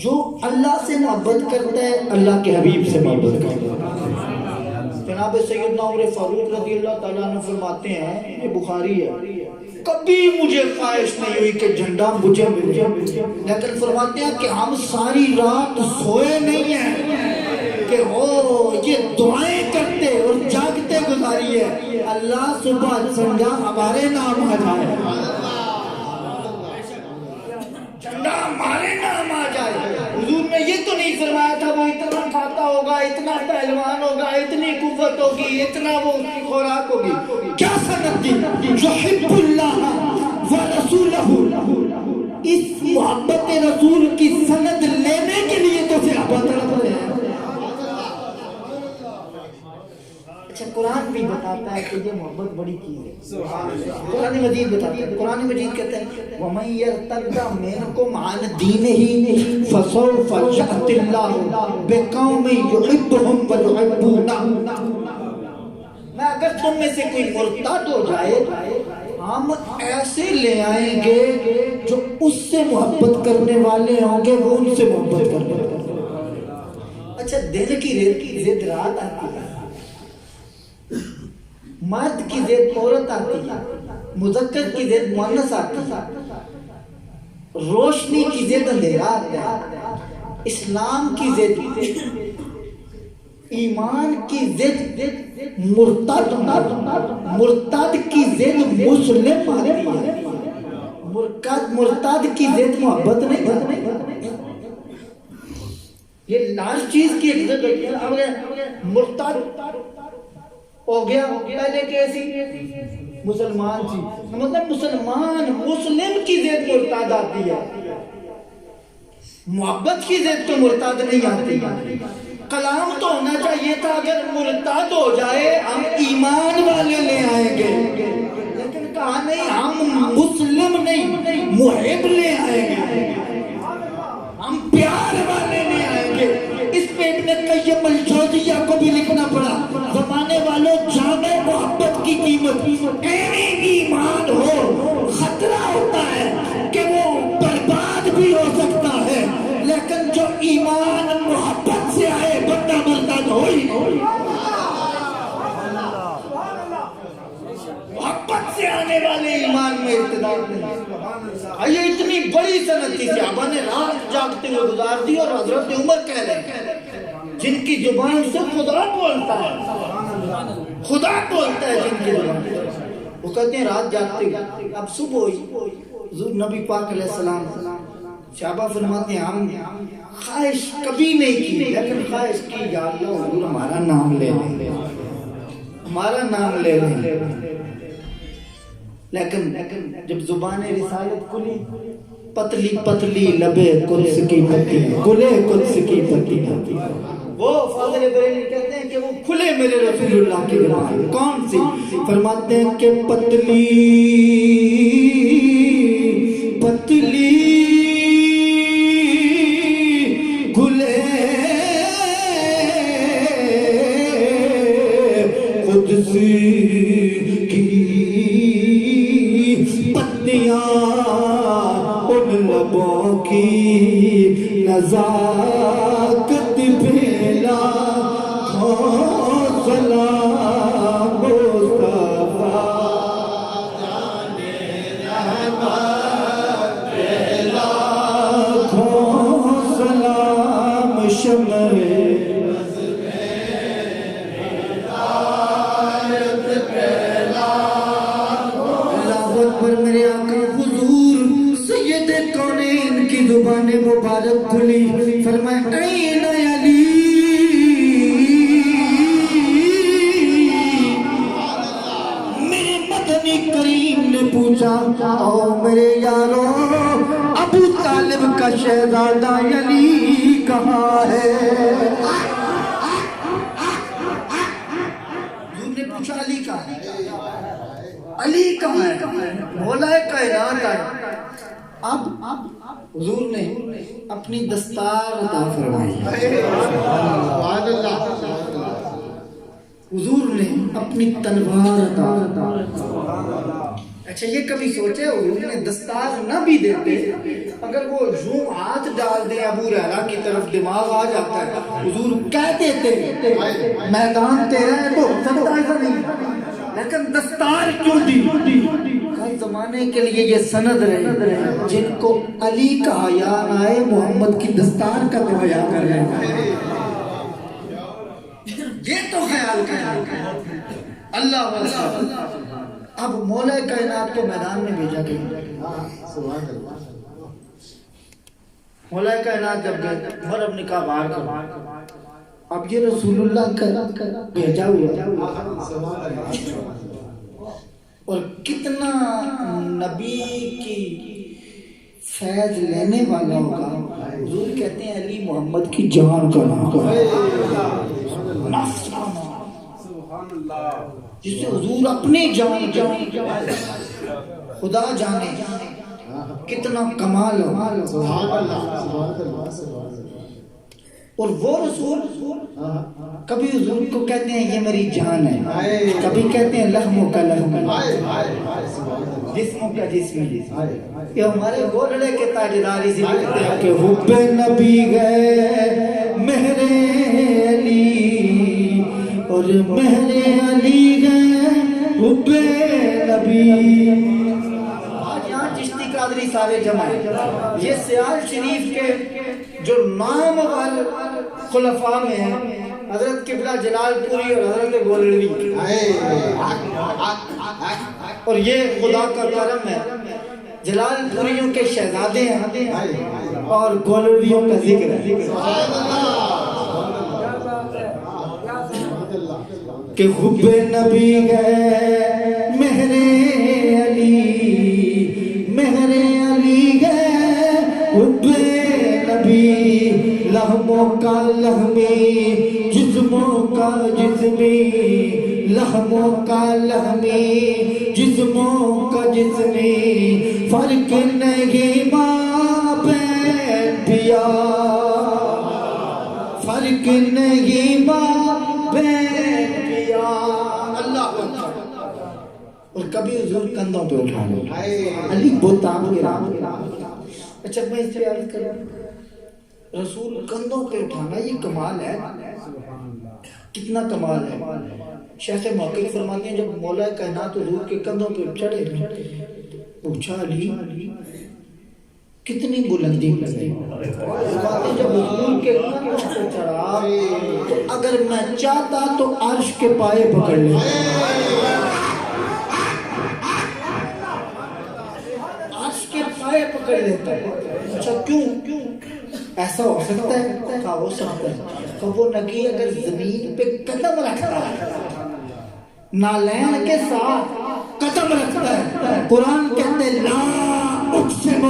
جو اللہ سے محبت کرتا ہے, اللہ کے حبیب سے محبت کرتا ہے. جناب سیدنا عمر فاروق رضی اللہ تعالیٰ عنہ فرماتے ہیں, یہ بخاری ہے, کبھی مجھے خواہش نہیں ہوئی کہ جھنڈا مجھے ملے, لیکن فرماتے ہیں کہ ہم ساری رات سوئے نہیں ہیں کہ یہ دعائیں کرتے اور جاگتے گزاری ہے اللہ صبح جھنڈا ہمارے نام آ جائے, جھنڈا ہمارے نام آ جائے. حضور نے یہ تو نہیں فرمایا تھا وہ اتنا کھاتا ہوگا, اتنا پہلوان ہوگا, اتنی قوت ہوگی, اتنا وہ اس کی خوراک ہوگی. کیا سند دی یحب اللہ ورسولہ. اس محبت رسول کی سند لینے کے لیے تو صحابہ طلب رہے ہیں. اچھا قرآن بھی بتاتا ہے کہ یہ محبت بڑی چیز ہے. قرآن مجید بتاتا ہے, قرآن مجید کہتا ہے وَمَن يَرْتَدَّ مِنْكُمْ عَنْ دِينِهِ فَسَوْفَ يَأْتِ اللَّهُ بِقَوْمٍ يُحِبُّهُمْ وَيُحِبُّونَهُ. میں اگر تم میں سے کوئی مرتد ہو جائے ہم ایسے لے آئیں گے جو اس سے محبت کرنے والے ہوں گے, وہ ان سے محبت کرنے والے. اچھا دل کی ضد رات آتی ہے, مرد کی ضد عورت آتی ہے, مذکر کی ضد مؤنث آتی ہے, روشنی کی ضد اندھیرا آتا ہے, اسلام کی ضد, ایمان کی ضد مرتد, مرتد کی ضد مسلم آتی ہے, مرتد کی ضد محبت نہیں. یہ لاسٹ چیز کی ایک ضد ہوتی ہے. مرتد ہو گیا پہلے کیسی مسلمان تھی, مطلب مسلم کی ضد مرتد آتی ہے, محبت کی ضد تو مرتد نہیں آتی. کلام تو ہونا چاہیے تھا اگر مرتد ہو جائے ہم ایمان والے لے آئیں گے, لیکن کہا نہیں ہم مسلم نہیں محب لے آئیں گے, ہم پیار والے لے آئیں گے. اس قیمت ایمان ہو خطرہ ہوتا ہے کہ وہ برباد بھی ہو سکتا ہے، لیکن جو ایمان محبت سے آئے بندہ برباد ہو ہی نہیں۔ محبت سے آنے والے ایمان میں ارتداد نہیں۔ یہ اتنی بڑی صنعت تھی، صحابہ نے رات جاگتے ہوئے گزار دی، اور حضرت عمر کہہ رہے ہیں جن کی زبان سے خدا بولتا ہے، خدا بولتا ہے جن کی زبان سے، وہ کہتے ہیں رات جاگتے ہوئے اب صبح ہوئی، حضور نبی پاک علیہ السلام صحابہ فرماتے ہیں ہم خواہش کبھی نہیں کی، لیکن خواہش کی یا اللہ حضور ہمارا نام لے لیں، ہمارا نام لے لیں، لیکن جب زبان رسالت کھلی پتلی پتلی لبے قدس کی پتی، گلے قدس کی پتی، وہ فاضل بریلوی کہتے ہیں کہ وہ کھلے میرے رسول اللہ کی زبان، کون سی؟ فرماتے ہیں کہ پتلی پتلی گلے قدس کی پتیاں، ان لبوں کی نزاکت بھیلا سلام مصطفیٰ جانے رحمت بھیلا سلام شمع پر میرے آقا حضور سید کونین کی زبان مبارک کھلی، فرمایا این علی، میرے مدنی کریم نے پوچھا او میرے یارو ابو طالب کا شہزادہ علی کہاں ہے؟ حضور نے پوچھا علی کہاں ہے، علی کہاں ہے؟ مولا کائنات آئے۔ اب حضور نے اپنی دستار عطا فرمائی، حضور نے اپنی تلوار عطا فرمائی۔ اچھا یہ کبھی سوچے حضور نے دستار نہ بھی دیتے، اگر وہ یوں ہاتھ ڈال دے ابو ہریرہ کی طرف دماغ آ جاتا ہے، حضور کہہ دیتے میدان تیرا ہے تو سکتا ایسا نہیں، لیکن دستار کیوں دی؟ کئی زمانے کے لیے یہ سند رہے جن کو علی کا حیا نہ آئے محمد کی دستار کا تو حیا کر رہے ہیں، یہ تو خیال کر اللہ واللہ۔ اب مولا کائنات کو میدان میں بھیجا گیا، مولا کائنات جب گئے عمر اب نکاح باہر کر، اب یہ رسول اللہ کا بھیجا ہوا اور کتنا نبی کی فیض لینے والا ہوگا۔ حضور کہتے ہیں علی محمد کی جان کا نام ہے، نفس کا نام، جس سے حضور اپنی جان خدا جانے کتنا کمال ہو۔ اور وہ رسول کبھی حضور کو کہتے ہیں یہ میری جان ہے، کبھی کہتے ہیں لحموں کا لحم، جسموں کا جسم۔ یہ ہمارے گولڑے کے تاجدار اسی کہتے ہیں کہ حب نبی گئے مہر علی، اور مہر علی گئے حب نبی۔ آج یہاں چشتی قادری سارے جمع ہیں، یہ سیال شریف کے جو نام وال خلفاء میں ہیں حضرت قبلہ جلال پوری اور حضرت گولڑوی، اور یہ خدا کا کرم ہے جلال پوریوں کے شہزادے ہیں اور گولڑویوں کا ذکر ہے کہ حب نبی گئے مہر علی، مہر علی گئے حب نبی، لحموں کا لحمی جسموں کا جسمی، لحموں کا لحمی جسموں کا جسمی، فرق نہیں ماں بہن پیا، فرق نہیں ماں بہن پیا۔ اللہ اور کبھی حضور کندھوں پہ اٹھا لے. علی بہتان کے رام. اچھا میں اس سے عرض کروں، رسول کندھوں پہ اٹھانا یہ کمال ہے. کتنا کمال ہے. شیخ محقق فرماتے ہیں جب مولا کائنات حضور کے کندھوں پہ چڑھے پوچھا علی کتنی بلندی میں سے. جب حضور کے کندھوں پہ چڑھا تو اگر میں چاہتا تو عرش کے پائے پکڑ لیتا. عرش کے پائے پکڑ لیتا. اچھا کیوں ایسا ہو سکتا ہے؟ کہا ہو سکتا ہے. تو وہ نبی اگر زمین پہ قدم رکھتا ہے نالین کے ساتھ قدم رکھتا ہے. قرآن کہتے ہیں لا اقسم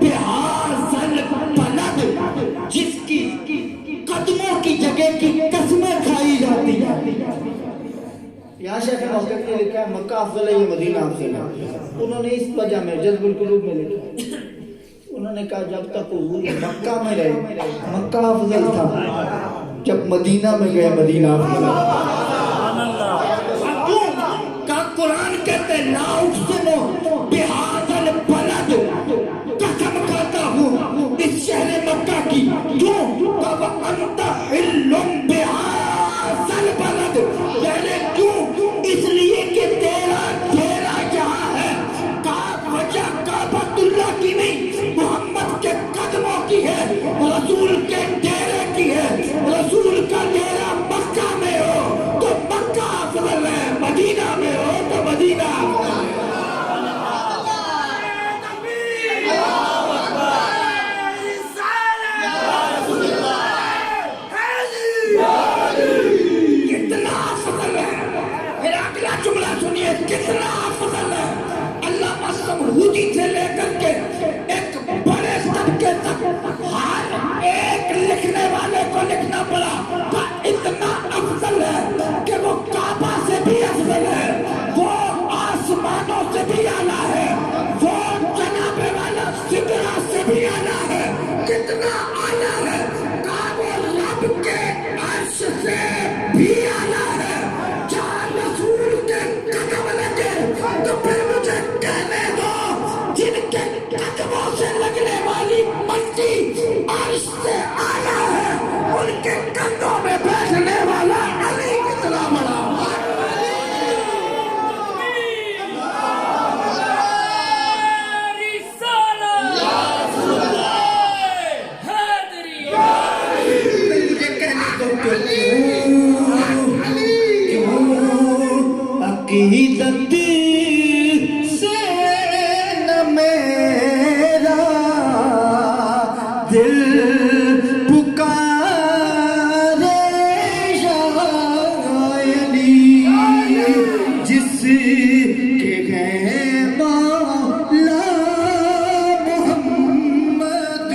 بہذا البلد، جس کی قدموں کی جگہ کی قسمیں کھائی جاتی ہیں. یہاں شیخ محقق نے لکھا ہے مکہ افضل ہے یا مدینہ افضل ہے. انہوں نے اس وجہ میں جذب القلوب میں لکھا، انہوں نے کہا جب تک حضور مکہ میں رہے مکہ افضل تھا، جب مدینہ میں گئے مدینہ افضل. کہا قرآن کہتے ہیں لا اقسم بہذا البلد، قسم کھاتا ہوں اس شہر مکہ کی. کیوں؟ کہا وانت حل بہذا البلد، یعنی کیوں؟ اس لیے کہ تیرا ڈیرا جہاں ہے. کہا وجہ کعبۃ اللہ کی نہیں، محمد کے قدموں کی ہے، رسول کے ڈیرے کی ہے. رسول کا ڈیرا مکہ میں ہو تو مکہ افضل ہے، مدینہ میں ہو تو مدینہ افضل ہے. کتنا افضل ہے. میرا اگلا جملہ سنیے کتنا افضل ہے. علامہ سمہودی سے لے کر کے ایک بڑے طبقے تک ہر ایک لکھنے والے کو لکھنا پڑا کہ اتنا افضل ہے کہ وہ کعبہ سے بھی افضل ہے، وہ آسمانوں سے بھی اعلیٰ ہے، وہ جناب والا سدرہ سے بھی اعلیٰ ہے. کتنا اعلیٰ ہے. کہا وہ رب کے عرش سے بھی اعلیٰ ہے. جہاں رسول کے قدم لگے تو پھر مجھے کہنے دو جن کے قدموں سے لگنے والی مٹی عرش سے اعلیٰ ہے، ان کے کندھوں میں بیٹھنے والا علی کتنا بڑا. عقیدت سے نہ میرا دل پکارے یا علی، جس کے ہیں مولا محمد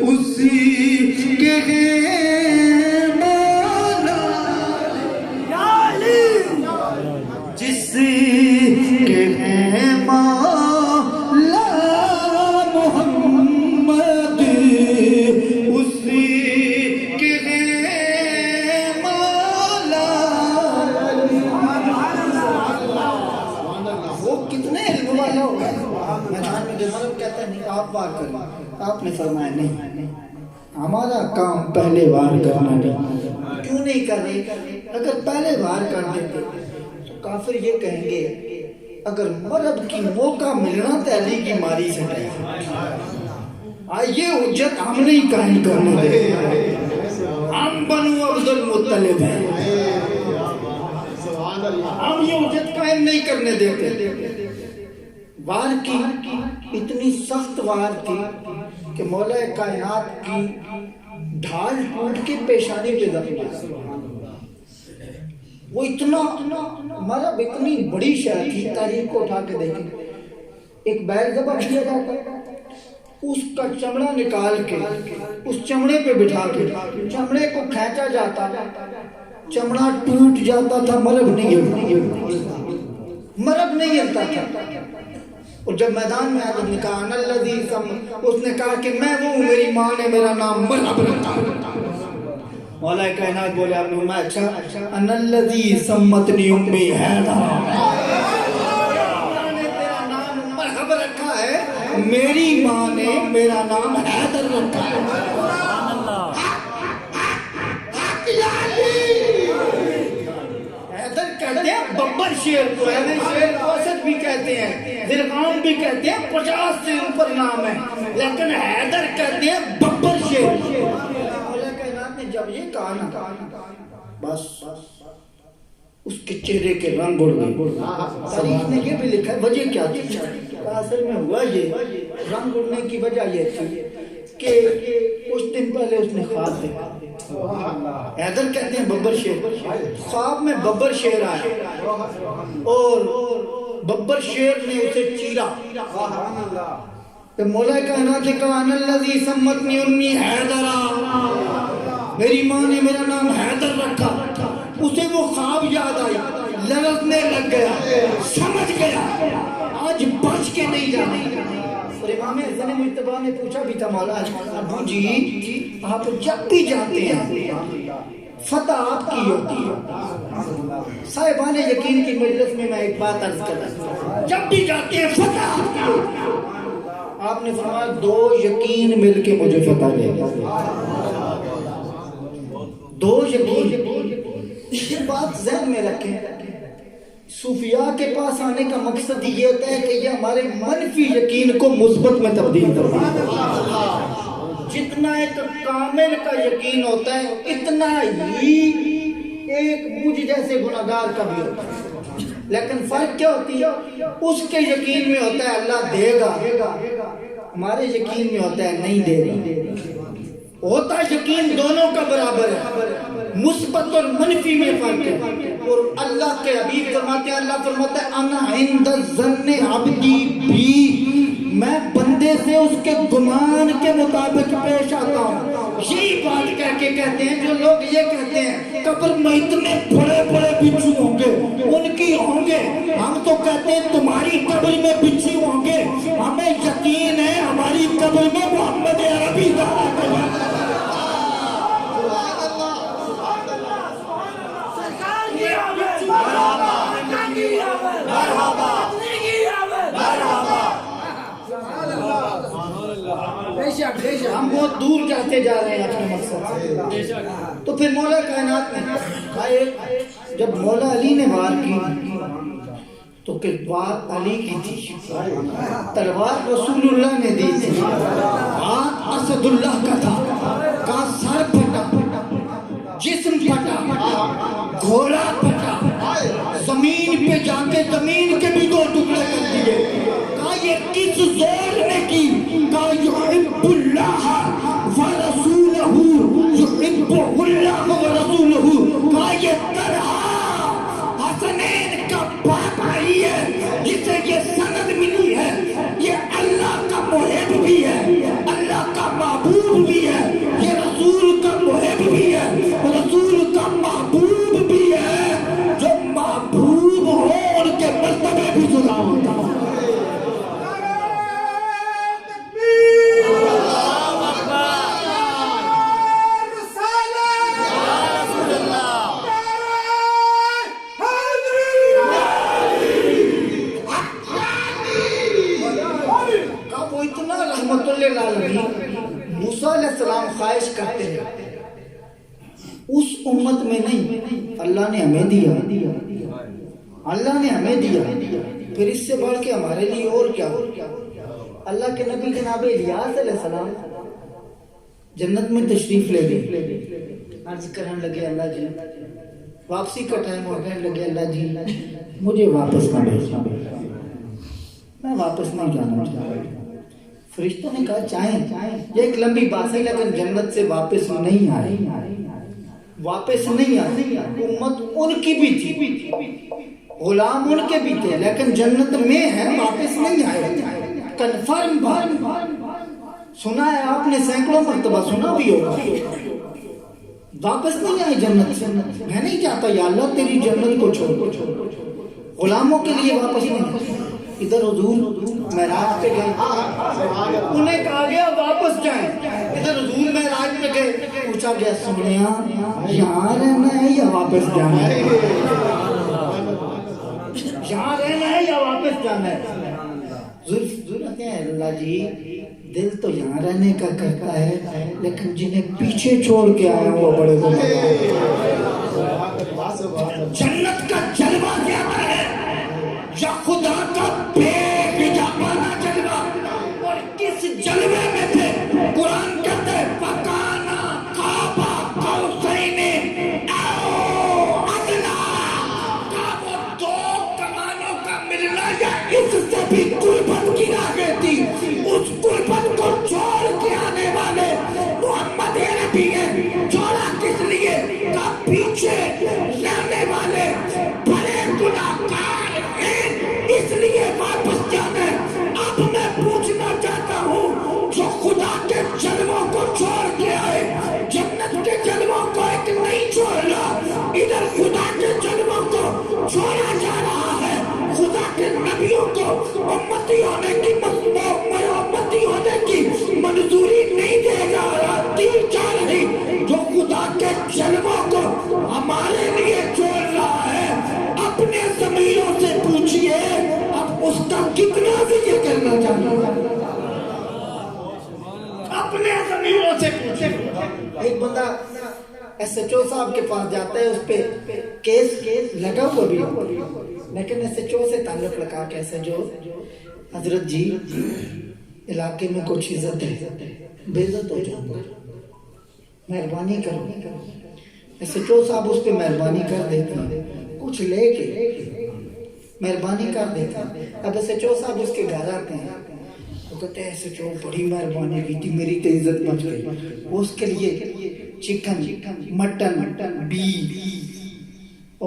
اسی کے ہیں جس کے ہیں مولا محمد اسی کے ہیں مولا. وہ کتنے علم والے ہو گئے. میدان میں جو مرد کہتے ہیں نہیں آپ وار کریں، آپ نے فرمایا نہیں ہمارا کام پہلے وار کرنا نہیں. کیوں نہیں کر رہے؟ اگر پہلے وار کر دیتے کافر یہ کہیں گے اگر مرد کی موقع ملنا تو علی کی ماری سے ہے. یہ حجت ہم نہیں قائم کرنے دے. ہم بنو عبد المطلب ہیں، ہم یہ حجت قائم نہیں کرنے دیتے. وار کی اتنی سخت وار تھی کہ مولا کائنات کی ڈھال ٹوٹ کے پیشانی پہ دفن. وہ اتنا مرب اتنی بڑی شے تھی. تاریخ کو اٹھا کے دیکھیں، ایک بیل ذبح کیا جاتا، اس کا چمڑا نکال کے اس چمڑے پہ بٹھا کے چمڑے کو کھینچا جاتا، چمڑا ٹوٹ جاتا تھا، مرب نہیں ہلتا تھا. اور جب میدان میں آدم نے کہا اس نے کہا کہ میں وہ میری ماں نے میرا نام مرب رکھا. مولا کائنات بولے آپ نے اچھا ان الذی سمتنی امی حیدر. میری ماں نے میرا نام حیدر رکھا ہے۔ حیدر کہتے ہیں ببر شیر کو، حیدر شیر کو اسد بھی کہتے ہیں، درغام بھی کہتے ہیں، 50 سے اوپر نام ہے، لیکن حیدر کہتے ہیں ببر شیر۔ مولا کائنات نے جب یہ کہا نا بس اس کے چہرے کے رنگ اڑ گئے۔ تاریخ نے یہ بھی لکھا ہے وجہ کیا تھی، اصل میں ہوا یہ رنگ اڑنے کی وجہ یہ تھی کہ کچھ دن پہلے اس نے خواب دیکھا۔ حیدر کہتے ہیں ببر شیر، خواب میں ببر شیر آیا اور ببر شیر نے اسے چیرا۔ تو مولا کائنات نے کہا انا الذی سمتنی امی حیدرا، میری ماں نے میرا نام حیدر رکھا۔ اسے وہ خواب یاد آئی، لرزنے لگ گیا، سمجھ گیا آج بچ کے نہیں جانا۔ اور امام اعظم مجتبیٰ نے پوچھا بھی تھا مولا ابو جی آپ جب بھی جاتے ہیں فتح آپ کی ہوتی ہے؟ صاحبان یقین کی مجلس میں میں ایک بات عرض کر رہا ہوں، جب بھی جاتے ہیں فتح آپ کی ہوتی ہے۔ آپ نے فرمایا 2 یقین مل کے مجھے فتح دے گا، 2 یقین۔ یہ بات ذہن میں رکھیں، صوفیاء کے پاس آنے کا مقصد یہ ہوتا ہے کہ یہ ہمارے منفی یقین کو مثبت میں تبدیل کرتا ہے۔ جتنا ایک کامل کا یقین ہوتا ہے اتنا ہی ایک مجھ جیسے گناہگار کا بھی ہوتا ہے، لیکن فرق کیا ہوتی ہے؟ اس کے یقین میں ہوتا ہے اللہ دے گا، ہمارے یقین میں ہوتا ہے نہیں دے گا۔ ہوتا یقین دونوں کا برابر ہے، مثبت اور منفی میں فرق ہے۔ اور اللہ کے حبیب فرماتے ہیں، اللہ فرماتا ہے انا عند ظن عبدی بی، میں بندے سے اس کے گمان کے مطابق پیش آتا ہوں۔ یہی بات کہہ کے کہتے ہیں جو لوگ یہ کہتے ہیں قبر میں اتنے بڑے بڑے بچھو ہوں گے، ان کی ہوں گے، ہم تو کہتے ہیں تمہاری قبر میں بچھو ہوں گے، ہمیں یقین ہے ہماری قبر میں محمد عربی کا ہم بہت دور جاتے جا رہے ہیں اپنے مقصد سے۔ تو پھر مولا کائنات نے جب مولا علی نے وار کی تو وار علی کی تھی، تلوار رسول اللہ نے دی تھی، ہاتھ اسد اللہ کا تھا، کا سر پھٹا، جسم پھٹا، گھوڑا پھٹا، زمین پہ جا کے زمین کے بھی 2 ٹکڑے کر دیے۔ کہا یہ کس زور نے کی؟ کہا یحب اللہ ورسولہ، یحب اللہ ورسولہ۔ کہا یہ طلحہ حسنین کا باپ آئی ہے جسے یہ سند ملی ہے، یہ اللہ کا محب بھی ہے، اللہ کا محبوب بھی ہے، یہ رسول کا محب بھی ہے، رسول کا محبوب بھی ہے، جو محبوب ہو ان کے مرتبے بھی جدا ہوتا ہے۔ موسیٰ علیہ السلام خواہش کرتے ہیں اس امت میں نہیں، اللہ نے ہمیں دیا، اللہ نے ہمیں دیا، پھر اس سے بڑھ کے ہمارے لیے اور کیا ہو؟ اللہ کے نبی جناب الیاس علیہ السلام جنت میں تشریف لے گئے، عرض کرنے لگے اللہ جی واپسی کا ٹائم ہو، کہنے لگے اللہ جی مجھے واپس نہ بھیجنا، میں واپس نہیں جانا چاہتا۔ فرشتوں نے کہا چاہیں، یہ ایک لمبی بات ہے لیکن جنت سے واپس نہیں آئے، واپس نہیں آئے، امت ان کی بھی تھی، غلام ان کے بھی تھے، لیکن جنت میں ہے، واپس نہیں آئے، کنفرم بات سنا ہے آپ نے، سینکڑوں مرتبہ سنا بھی ہوگا، واپس نہیں آئے جنت سے، میں نہیں چاہتا یا اللہ تیری جنت کو چھوڑ، غلاموں کے لیے واپس نہیں۔ ادھر حضور معراج پہ گئے، انہیں کہا گیا واپس جائیں، ادھر حضور معراج پہ گئے، پوچھا گیا سنیا یہاں رہنا ہے یا واپس جانا ہے، یہاں رہنا ہے یا واپس جانا ہے؟ حضور کہتے ہیں اللہ جی دل تو یہاں رہنے کا کرتا ہے لیکن جنہیں پیچھے چھوڑ کے آئے وہ بڑے کو جنت کا جلوہ زیادہ ہے یا خدا کا بے حجابانہ جلوہ؟ اور کس جلوے میں تھے؟ قرآن کہتا ہے فَكَانَ قَابَ قَوْسَيْنِ أَوْ أَدْنَىٰ، کا وہ دو کمانوں کا ملنا یا اس سے بھی قربت کی راہیں تھی. اس قربت کو چھوڑ کے آنے والے محمد عربی ہیں. چھوڑا کس لیے؟ کا پیچھے رہنے والے بڑے گناہگار ہیں اس لیے واپس جانا ہے. اب میں پوچھنا چاہتا ہوں جو خدا کے جلووں کو چھوڑ کے آئے جنت کے جلووں کو ایک نہیں چھوڑ رہا، ادھر خدا کے جلووں کو چھوڑا جا رہا ہے. خدا کے نبیوں کو امتی ہونے کی امتی ہونے کی منظوری نہیں دے دی جا رہی. جو خدا کے جلووں کو ہمارے لیے چھوڑ رہا ہے اپنے ضمیروں سے پوچھئے اب اس کا کتنا ذکر کرنا چاہیے. اپنے ضمیروں سے پوچھے. ایک بندہ ایس ایچ او صاحب کے پاس جاتا ہے، اس پہ کیس لگا ہوا بھی لیکن ایس ایچ او سے تعلق لگا کے ایس ایچ او حضرت جی علاقے میں کچھ عزت ہے، بے عزت ہو جاؤں گا، مہربانی کرو. ایس ایچ او صاحب اس پہ مہربانی کر دیتے ہیں، کچھ لے کے مہربانی کر دیتے ہیں. اب ایس ایچ او صاحب اس کے گھر آتے ہیں، وہ کہتے ہیں ایس ایچ او بڑی مہربانی کی تھی، میری تو عزت بچ گئی. وہ اس کے لیے چکن مٹن بیف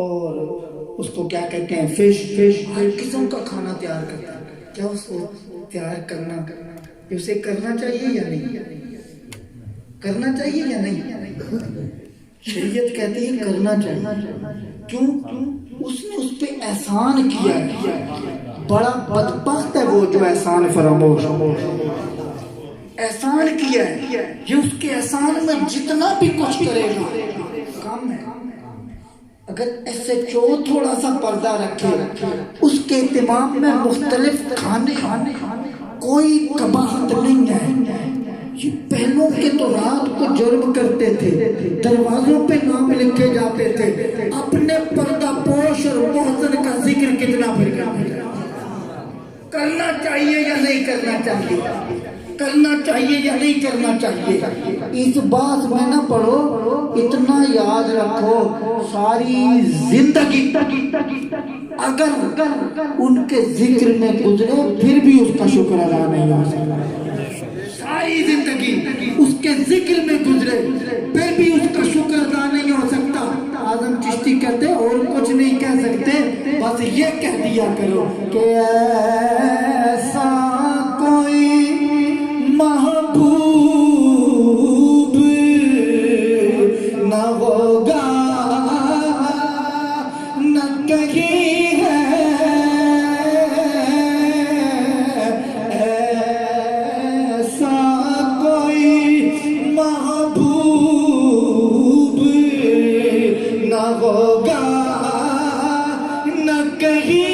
اور اس کو کیا کہتے ہیں فش ہر قسم کا کھانا تیار کرتا ہے. کیا اس کو تیار کرنا اسے کرنا چاہیے یا نہیں؟ کرنا چاہیے یا نہیں؟ شریعت کہتی ہے کرنا چاہیے. کیوں؟ اس نے اس پہ احسان کیا ہے. بڑا بدبخت ہے وہ جو احسان فراموش احسان کیا ہے. یہ اس کے احسان میں جتنا بھی کچھ کرے گا کم ہے. اگر ایس ایچ او تھوڑا سا پردہ رکھے اس کے اہتمام میں مختلف کھانے کوئی قباحت نہیں ہے. یہ پہلوں کے تو رات کو جرم کرتے تھے، دروازوں پہ نام لکھے جاتے تھے. اپنے پردہ پوش اور محسن کا ذکر کتنا پھر کرنا چاہیے یا نہیں کرنا چاہیے؟ کرنا چاہیے یا نہیں کرنا چاہیے؟ اس بات میں نہ پڑھو، اتنا یاد رکھو ساری زندگی اگر ان کے ذکر میں گزرے پھر بھی اس کا شکر ادا نہیں ہو سکتا. ساری زندگی اس کے ذکر میں گزرے پھر بھی اس کا شکر ادا نہیں ہو سکتا. اعظم چشتی کہتے اور کچھ نہیں کہہ سکتے، بس یہ کہہ دیا کرو کہ ایسا کوئی محبوب نہ ہوگا نہ کہیں ہے، ایسا کوئی محبوب نہ ہوگا نہ کہیں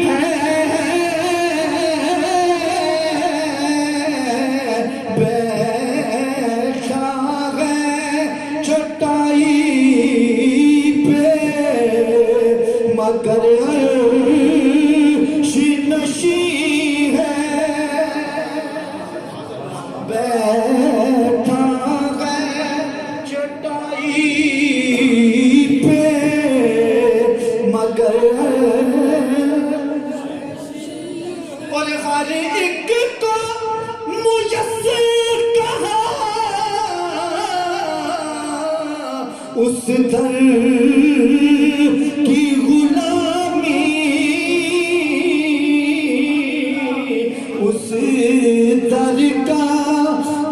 ہے. مگر نشی ہے بیٹھا ہے چٹائی پہ، مگر اور ہر ایک کو میسر کہا اس در کی غلامی، اس در کا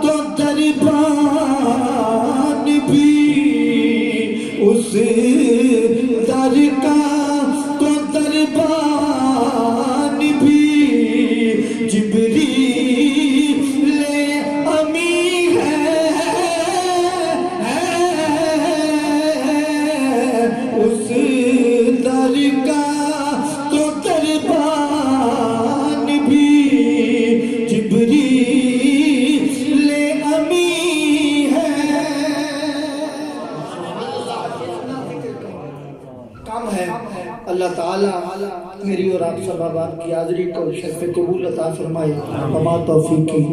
تو دربان بھی، اس در کا تو دربان بھی. جبریل امی ہے اس کام ہے۔ اللہ تعالیٰ میری اور آپ سب آپ کی حاضری کو شرف قبول عطا فرمائے۔ وما توفیقی